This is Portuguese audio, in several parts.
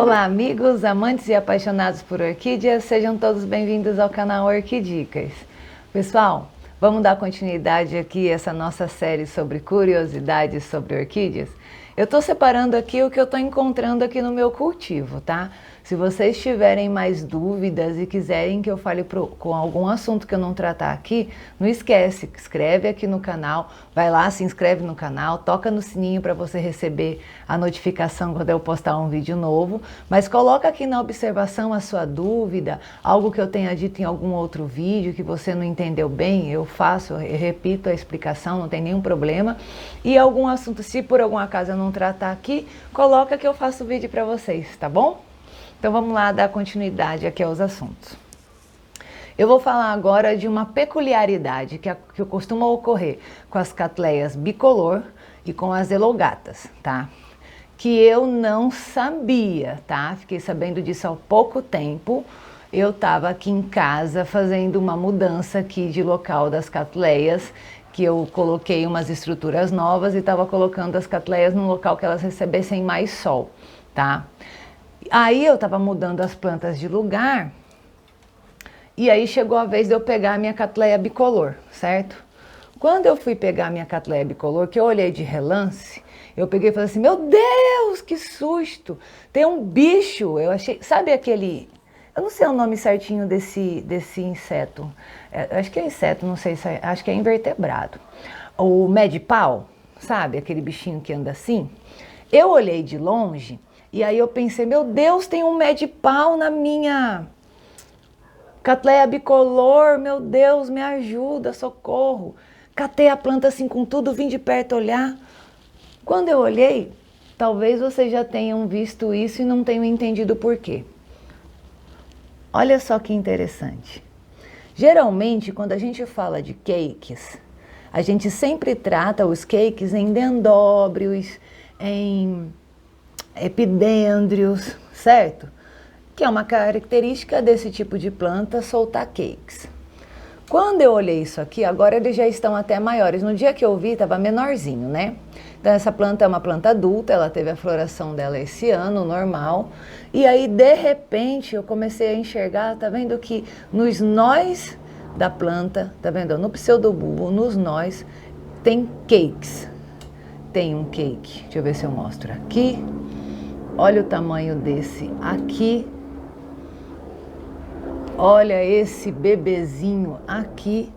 Olá, amigos, amantes e apaixonados por orquídeas, sejam todos bem-vindos ao canal Orquidicas. Pessoal, vamos dar continuidade aqui a essa nossa série sobre curiosidades sobre orquídeas. Eu estou separando aqui o que eu estou encontrando aqui no meu cultivo, tá? Se vocês tiverem mais dúvidas e quiserem que eu fale com algum assunto que eu não tratar aqui, não esquece, escreve aqui no canal, vai lá, se inscreve no canal, toca no sininho para você receber a notificação quando eu postar um vídeo novo, mas coloca aqui na observação a sua dúvida, algo que eu tenha dito em algum outro vídeo que você não entendeu bem, eu repito a explicação, não tem nenhum problema. E algum assunto, se por algum acaso eu não tratar aqui, coloca que eu faço vídeo para vocês, tá bom? Então vamos lá dar continuidade aqui aos assuntos. Eu vou falar agora de uma peculiaridade que costuma ocorrer com as catleias bicolor e com as elogatas, tá? Que eu não sabia, tá? Fiquei sabendo disso há pouco tempo. Eu estava aqui em casa fazendo uma mudança aqui de local das catleias, que eu coloquei umas estruturas novas e estava colocando as catleias num local que elas recebessem mais sol, tá? Aí eu estava mudando as plantas de lugar e aí chegou a vez de eu pegar a minha catleia bicolor, certo? Quando eu fui pegar a minha catleia bicolor, que eu olhei de relance, eu peguei e falei assim, meu Deus, que susto! Tem um bicho, eu achei, sabe aquele, eu não sei o nome certinho desse inseto, acho que é inseto, não sei, acho que é invertebrado. O mede-pau, sabe, aquele bichinho que anda assim? Eu olhei de longe e aí eu pensei, meu Deus, tem um mede-pau na minha catleia bicolor, meu Deus, me ajuda, socorro. Catei a planta assim com tudo, vim de perto olhar. Quando eu olhei, talvez vocês já tenham visto isso e não tenham entendido por quê. Olha só que interessante. Geralmente, quando a gente fala de cakes, a gente sempre trata os cakes em dendróbios, em epidêndrios, certo? Que é uma característica desse tipo de planta soltar cakes. Quando eu olhei isso aqui, agora eles já estão até maiores. No dia que eu vi, estava menorzinho, né? Então essa planta é uma planta adulta, ela teve a floração dela esse ano, normal. E aí, de repente, eu comecei a enxergar, tá vendo que nos nós da planta, tá vendo? No pseudobulbo, nos nós, tem cakes. Tem um cake, deixa eu ver se eu mostro aqui. Olha o tamanho desse aqui. Olha esse bebezinho aqui.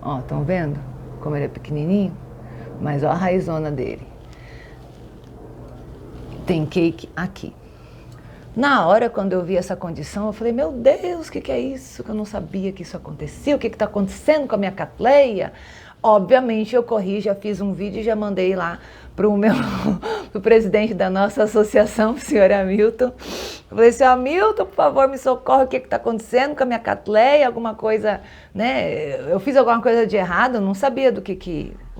Ó, estão vendo como ele é pequenininho? Mas ó a raizona dele. Tem cake aqui. Na hora, quando eu vi essa condição, eu falei, meu Deus, o que é isso? Que eu não sabia que isso acontecia. O que está acontecendo com a minha catleia? Obviamente eu corri, já fiz um vídeo e já mandei lá pro presidente da nossa associação, o senhor Hamilton. Eu falei, senhor Hamilton, por favor, me socorre, o que está acontecendo com a minha catleia, alguma coisa, né? Eu fiz alguma coisa de errado, eu não sabia o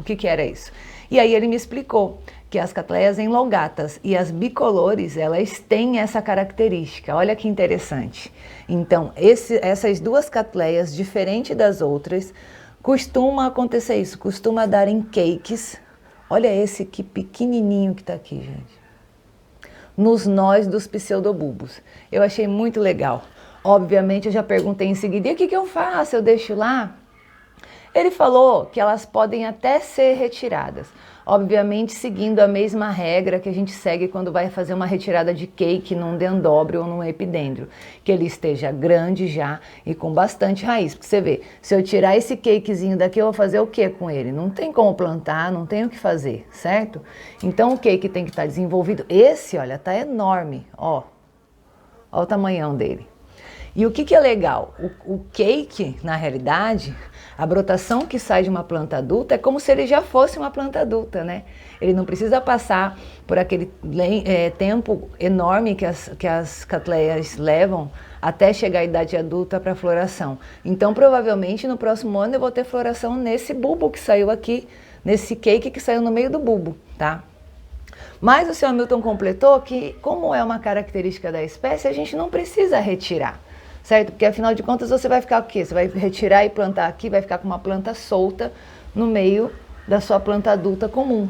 que era isso. E aí ele me explicou que as catleias enlogatas e as bicolores, elas têm essa característica. Olha que interessante. Então, essas duas catleias, diferente das outras, costuma acontecer isso, costuma darem cakes. Olha esse que pequenininho que está aqui, gente. Nos nós dos pseudobulbos. Eu achei muito legal. Obviamente, eu já perguntei em seguida, e o que eu faço? Eu deixo lá? Ele falou que elas podem até ser retiradas. Obviamente, seguindo a mesma regra que a gente segue quando vai fazer uma retirada de cake num dendróbio ou num epidêndrio. Que ele esteja grande já e com bastante raiz. Porque você vê, se eu tirar esse cakezinho daqui, eu vou fazer o que com ele? Não tem como plantar, não tem o que fazer, certo? Então, o cake tem que estar desenvolvido. Esse, olha, tá enorme, ó. Ó o tamanhão dele. E o que é legal? O cake, na realidade, a brotação que sai de uma planta adulta é como se ele já fosse uma planta adulta, né? Ele não precisa passar por aquele tempo enorme que as catleias levam até chegar à idade adulta para floração. Então, provavelmente, no próximo ano eu vou ter floração nesse bulbo que saiu aqui, nesse cake que saiu no meio do bulbo, tá? Mas o senhor Hamilton completou que, como é uma característica da espécie, a gente não precisa retirar. Certo? Porque afinal de contas você vai ficar o quê? Você vai retirar e plantar aqui, vai ficar com uma planta solta no meio da sua planta adulta comum.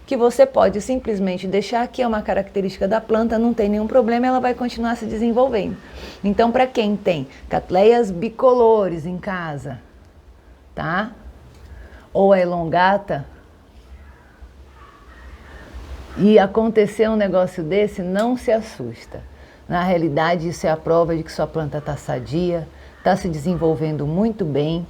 que você pode simplesmente deixar, que é uma característica da planta, não tem nenhum problema, ela vai continuar se desenvolvendo. Então, para quem tem catleias bicolores em casa, tá? Ou a elongata, e acontecer um negócio desse, não se assusta. Na realidade, isso é a prova de que sua planta está sadia, está se desenvolvendo muito bem,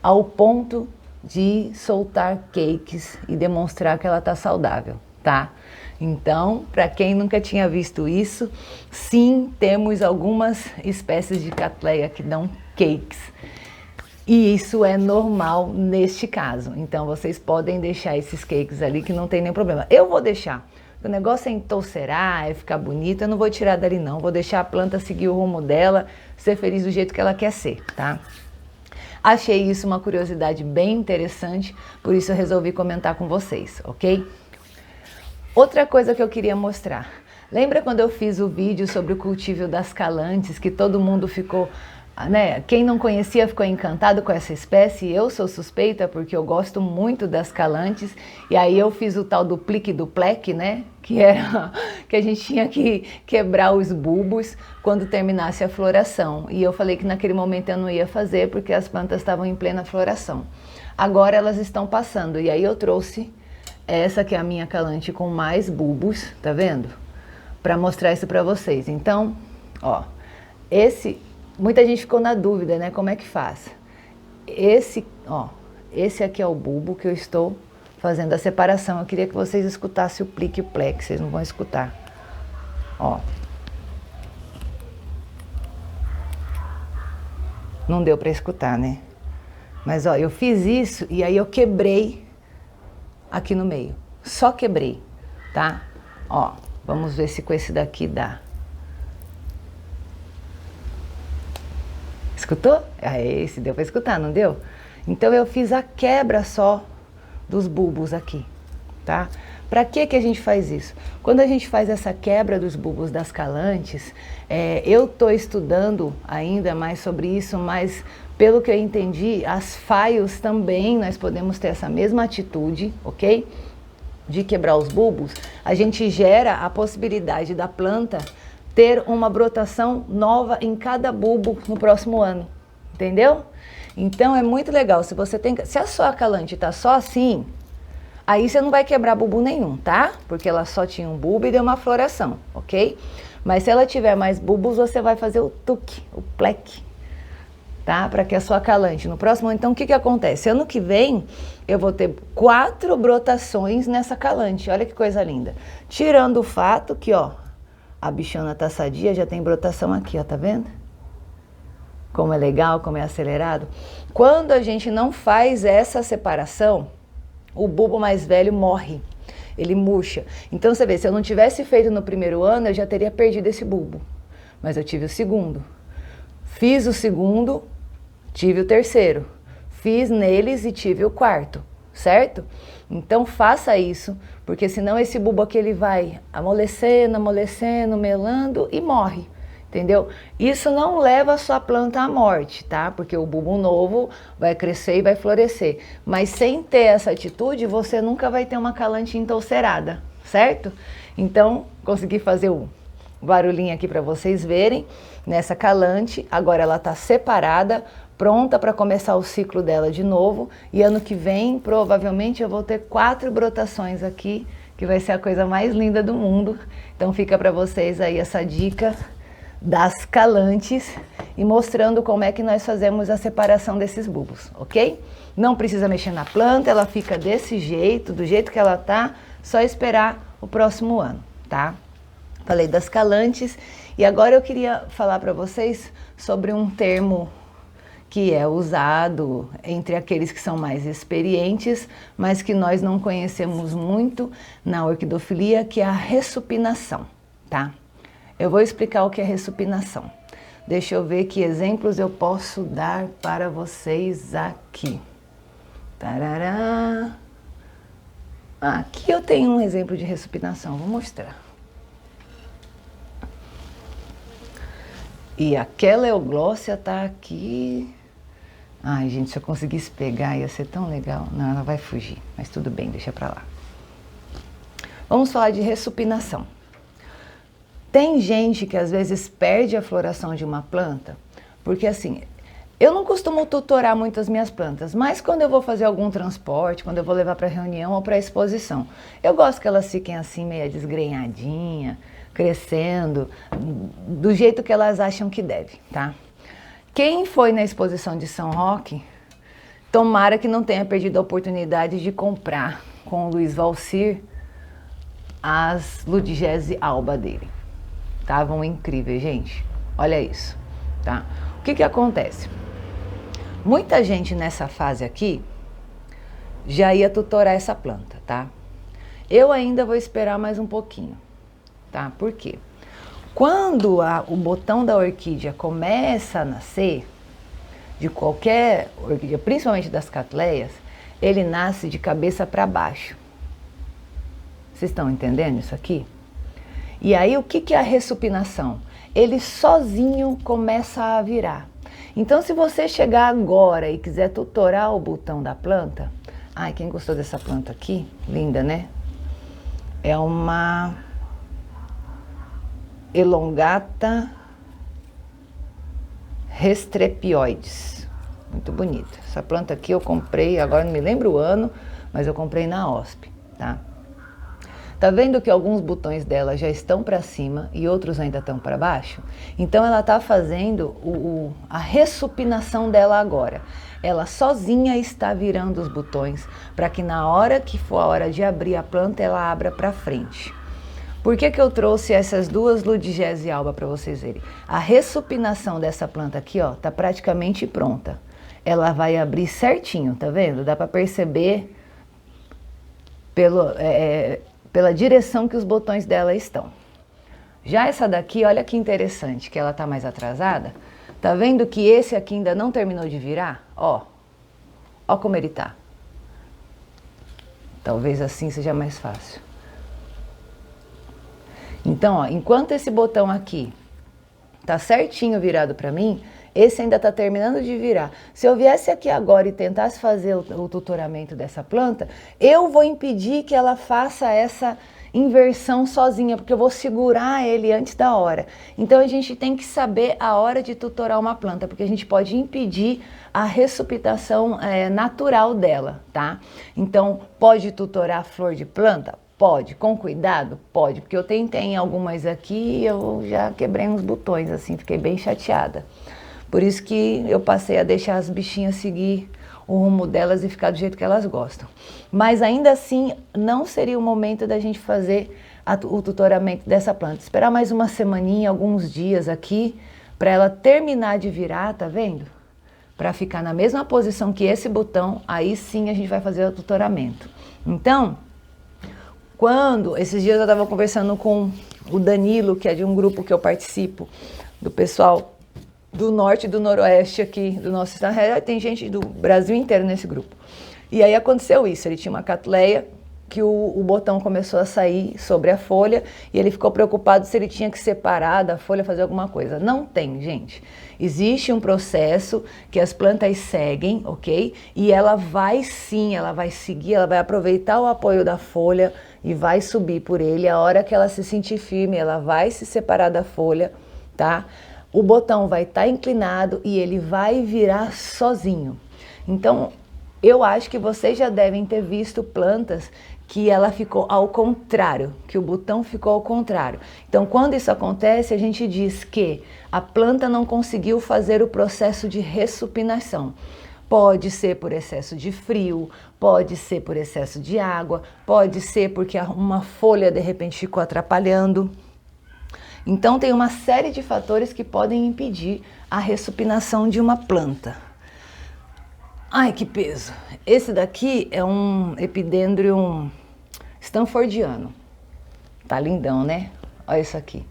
ao ponto de soltar cakes e demonstrar que ela está saudável, tá? Então, para quem nunca tinha visto isso, sim, temos algumas espécies de catleia que dão cakes. E isso é normal neste caso. Então, vocês podem deixar esses cakes ali que não tem nenhum problema. Eu vou deixar. O negócio é entolcerar, é ficar bonita, eu não vou tirar dali não. Vou deixar a planta seguir o rumo dela, ser feliz do jeito que ela quer ser, tá? Achei isso uma curiosidade bem interessante, por isso eu resolvi comentar com vocês, ok? Outra coisa que eu queria mostrar. Lembra quando eu fiz o vídeo sobre o cultivo das calantes, que todo mundo ficou, né? Quem não conhecia ficou encantado com essa espécie. Eu sou suspeita porque eu gosto muito das calantes. E aí eu fiz o tal do plique do pleque, né? Que era que a gente tinha que quebrar os bulbos quando terminasse a floração. E eu falei que naquele momento eu não ia fazer porque as plantas estavam em plena floração. Agora elas estão passando. E aí eu trouxe essa que é a minha calante com mais bulbos, tá vendo? Para mostrar isso para vocês. Então, ó, muita gente ficou na dúvida, né? Como é que faz? Esse aqui é o bulbo que eu estou fazendo a separação. Eu queria que vocês escutassem o plique e o pleque, vocês não vão escutar. Ó. Não deu para escutar, né? Mas ó, eu fiz isso e aí eu quebrei aqui no meio. Só quebrei, tá? Ó, vamos ver se com esse daqui dá. Escutou? Esse deu para escutar, não deu? Então eu fiz a quebra só dos bulbos aqui, tá? Para que a gente faz isso? Quando a gente faz essa quebra dos bulbos das calantes, eu estou estudando ainda mais sobre isso, mas pelo que eu entendi, as faios também nós podemos ter essa mesma atitude, ok? De quebrar os bulbos, a gente gera a possibilidade da planta ter uma brotação nova em cada bulbo no próximo ano, entendeu? Então é muito legal, se a sua calante tá só assim, aí você não vai quebrar bulbo nenhum, tá? Porque ela só tinha um bulbo e deu uma floração, ok? Mas se ela tiver mais bulbos, você vai fazer o tuque, o pleque, tá? Para que a sua calante no próximo ano. Então o que acontece? Ano que vem eu vou ter 4 brotações nessa calante, olha que coisa linda. Tirando o fato que, ó, a bichona tá sadia, já tem brotação aqui, ó, tá vendo? Como é legal, como é acelerado. Quando a gente não faz essa separação, o bulbo mais velho morre, ele murcha. Então você vê, se eu não tivesse feito no primeiro ano, eu já teria perdido esse bulbo. Mas eu tive o segundo. Fiz o segundo, tive o terceiro. Fiz neles e tive o quarto, certo? Então faça isso, porque senão esse bulbo aqui ele vai amolecendo, amolecendo, melando e morre, entendeu? Isso não leva a sua planta à morte, tá? Porque o bulbo novo vai crescer e vai florescer. Mas sem ter essa atitude, você nunca vai ter uma calante entolcerada, certo? Então, consegui fazer o barulhinho aqui para vocês verem nessa calante. Agora ela está separada, pronta para começar o ciclo dela de novo, e ano que vem provavelmente eu vou ter 4 brotações aqui, que vai ser a coisa mais linda do mundo. Então fica para vocês aí essa dica das calantes e mostrando como é que nós fazemos a separação desses bulbos, ok? Não precisa mexer na planta, ela fica desse jeito, do jeito que ela tá, só esperar o próximo ano, tá? Falei das calantes e agora eu queria falar para vocês sobre um termo que é usado entre aqueles que são mais experientes, mas que nós não conhecemos muito na orquidofilia, que é a ressupinação, tá? Eu vou explicar o que é ressupinação. Deixa eu ver que exemplos eu posso dar para vocês aqui. Tarará. Aqui eu tenho um exemplo de ressupinação, vou mostrar. E aquela euglócia tá aqui. Ai, gente, se eu conseguisse pegar ia ser tão legal. Não, ela vai fugir, mas tudo bem, deixa pra lá. Vamos falar de ressupinação. Tem gente que às vezes perde a floração de uma planta, porque assim, eu não costumo tutorar muito as minhas plantas, mas quando eu vou fazer algum transporte, quando eu vou levar para reunião ou para exposição, eu gosto que elas fiquem assim meio desgrenhadinha, crescendo, do jeito que elas acham que deve, tá? Quem foi na exposição de São Roque, tomara que não tenha perdido a oportunidade de comprar com o Luiz Valcir as Ludgese alba dele. Estavam incríveis, gente. Olha isso, tá? O que que acontece? Muita gente nessa fase aqui já ia tutorar essa planta, tá? Eu ainda vou esperar mais um pouquinho, tá? Por quê? Quando o botão da orquídea começa a nascer, de qualquer orquídea, principalmente das catleias, ele nasce de cabeça para baixo. Vocês estão entendendo isso aqui? E aí o que que é a ressupinação? Ele sozinho começa a virar. Então se você chegar agora e quiser tutorar o botão da planta, ai, quem gostou dessa planta aqui? Linda, né? É uma Elongata Restrepioides. Muito bonita. Essa planta aqui eu comprei, agora não me lembro o ano, mas eu comprei na OSP, tá? Tá vendo que alguns botões dela já estão para cima e outros ainda estão para baixo? Então ela tá fazendo a ressupinação dela agora. Ela sozinha está virando os botões para que na hora que for a hora de abrir a planta, ela abra para frente. Por que que eu trouxe essas duas Ludgese alba para vocês verem? A ressupinação dessa planta aqui, ó, tá praticamente pronta. Ela vai abrir certinho, tá vendo? Dá para perceber pela direção que os botões dela estão. Já essa daqui, olha que interessante, que ela tá mais atrasada. Tá vendo que esse aqui ainda não terminou de virar? Ó, ó como ele tá. Talvez assim seja mais fácil. Então, ó, enquanto esse botão aqui tá certinho virado para mim, esse ainda tá terminando de virar. Se eu viesse aqui agora e tentasse fazer o tutoramento dessa planta, eu vou impedir que ela faça essa inversão sozinha, porque eu vou segurar ele antes da hora. Então a gente tem que saber a hora de tutorar uma planta, porque a gente pode impedir a ressupinação natural dela, tá? Então, pode tutorar a flor de planta? Pode, com cuidado? Pode, porque eu tentei algumas aqui e eu já quebrei uns botões, assim, fiquei bem chateada. Por isso que eu passei a deixar as bichinhas seguir o rumo delas e ficar do jeito que elas gostam. Mas ainda assim, não seria o momento da gente fazer o tutoramento dessa planta. Esperar mais uma semaninha, alguns dias aqui, para ela terminar de virar, tá vendo? Para ficar na mesma posição que esse botão, aí sim a gente vai fazer o tutoramento. Então, esses dias eu estava conversando com o Danilo, que é de um grupo que eu participo, do pessoal do norte e do noroeste aqui do nosso estado. Tem gente do Brasil inteiro nesse grupo. E aí aconteceu isso, ele tinha uma catleia que o botão começou a sair sobre a folha e ele ficou preocupado se ele tinha que separar da folha, fazer alguma coisa. Não tem, gente. Existe um processo que as plantas seguem, ok? E ela vai sim, ela vai seguir, ela vai aproveitar o apoio da folha e vai subir por ele. A hora que ela se sentir firme, ela vai se separar da folha, tá? O botão vai estar inclinado e ele vai virar sozinho. Então, eu acho que vocês já devem ter visto plantas que ela ficou ao contrário, que o botão ficou ao contrário. Então, quando isso acontece, a gente diz que a planta não conseguiu fazer o processo de ressupinação. Pode ser por excesso de frio, pode ser por excesso de água, pode ser porque uma folha de repente ficou atrapalhando. Então tem uma série de fatores que podem impedir a ressupinação de uma planta. Ai, que peso! Esse daqui é um Epidendrium stanfordiano. Tá lindão, né? Olha isso aqui.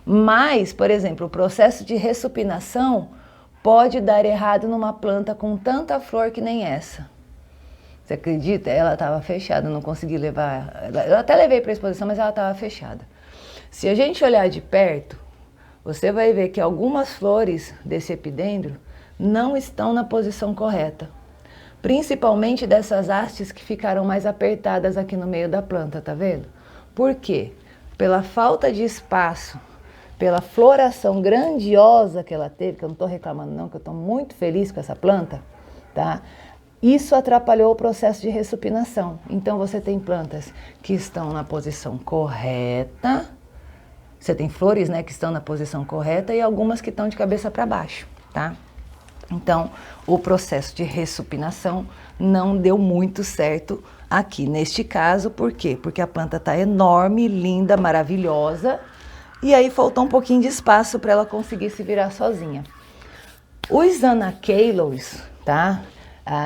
Mas, por exemplo, o processo de ressupinação pode dar errado numa planta com tanta flor que nem essa. Você acredita? Ela estava fechada, não consegui levar. Eu até levei para a exposição, mas ela estava fechada. Se a gente olhar de perto, você vai ver que algumas flores desse epidêndrio não estão na posição correta. Principalmente dessas hastes que ficaram mais apertadas aqui no meio da planta, tá vendo? Por quê? Pela falta de espaço, pela floração grandiosa que ela teve, que eu não estou reclamando não, que eu estou muito feliz com essa planta, tá? Isso atrapalhou o processo de ressupinação. Então você tem plantas que estão na posição correta, você tem flores, né, que estão na posição correta e algumas que estão de cabeça para baixo, tá? Então, o processo de ressupinação não deu muito certo aqui neste caso. Por quê? Porque a planta está enorme, linda, maravilhosa, e aí faltou um pouquinho de espaço para ela conseguir se virar sozinha. Os Anacaelos, tá?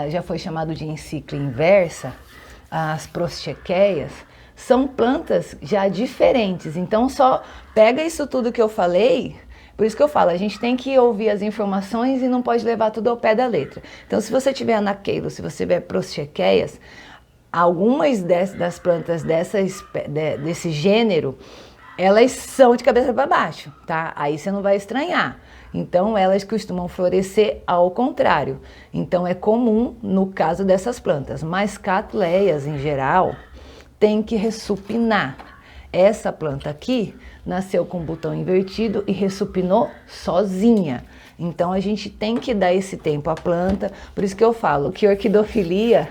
Já foi chamado de encíclia inversa, as Prostequeias, são plantas já diferentes. Então, só pega isso tudo que eu falei. Por isso que eu falo, a gente tem que ouvir as informações e não pode levar tudo ao pé da letra. Então, se você tiver Anacaelos, se você tiver Prostequeias, algumas das plantas desse gênero, elas são de cabeça para baixo, tá? Aí você não vai estranhar. Então, elas costumam florescer ao contrário. Então, é comum no caso dessas plantas. Mas Cattleyas, em geral, tem que ressupinar. Essa planta aqui nasceu com o botão invertido e ressupinou sozinha. Então, a gente tem que dar esse tempo à planta. Por isso que eu falo que orquidofilia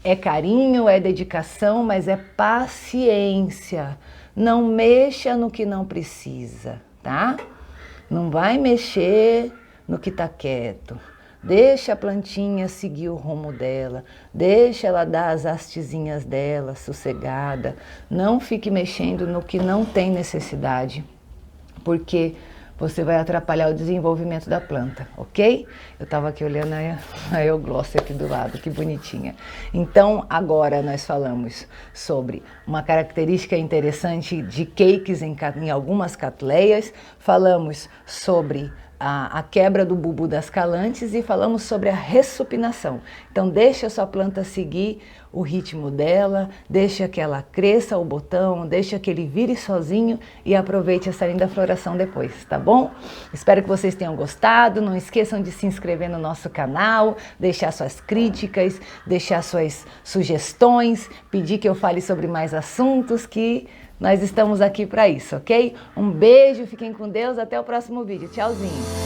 é carinho, é dedicação, mas é paciência. Não mexa no que não precisa, tá? Não vai mexer no que tá quieto. Deixa a plantinha seguir o rumo dela. Deixa ela dar as hastezinhas dela, sossegada. Não fique mexendo no que não tem necessidade, porque você vai atrapalhar o desenvolvimento da planta, ok? Eu estava aqui olhando a Euglossa aqui do lado, que bonitinha. Então, agora nós falamos sobre uma característica interessante de cakes em algumas Cattleyas, falamos sobre a quebra do bulbo das calantes e falamos sobre a ressupinação. Então, deixa a sua planta seguir o ritmo dela, deixa que ela cresça o botão, deixa que ele vire sozinho e aproveite essa linda floração depois, tá bom? Espero que vocês tenham gostado. Não esqueçam de se inscrever no nosso canal, deixar suas críticas, deixar suas sugestões, pedir que eu fale sobre mais assuntos, que nós estamos aqui para isso, ok? Um beijo, fiquem com Deus, até o próximo vídeo. Tchauzinho!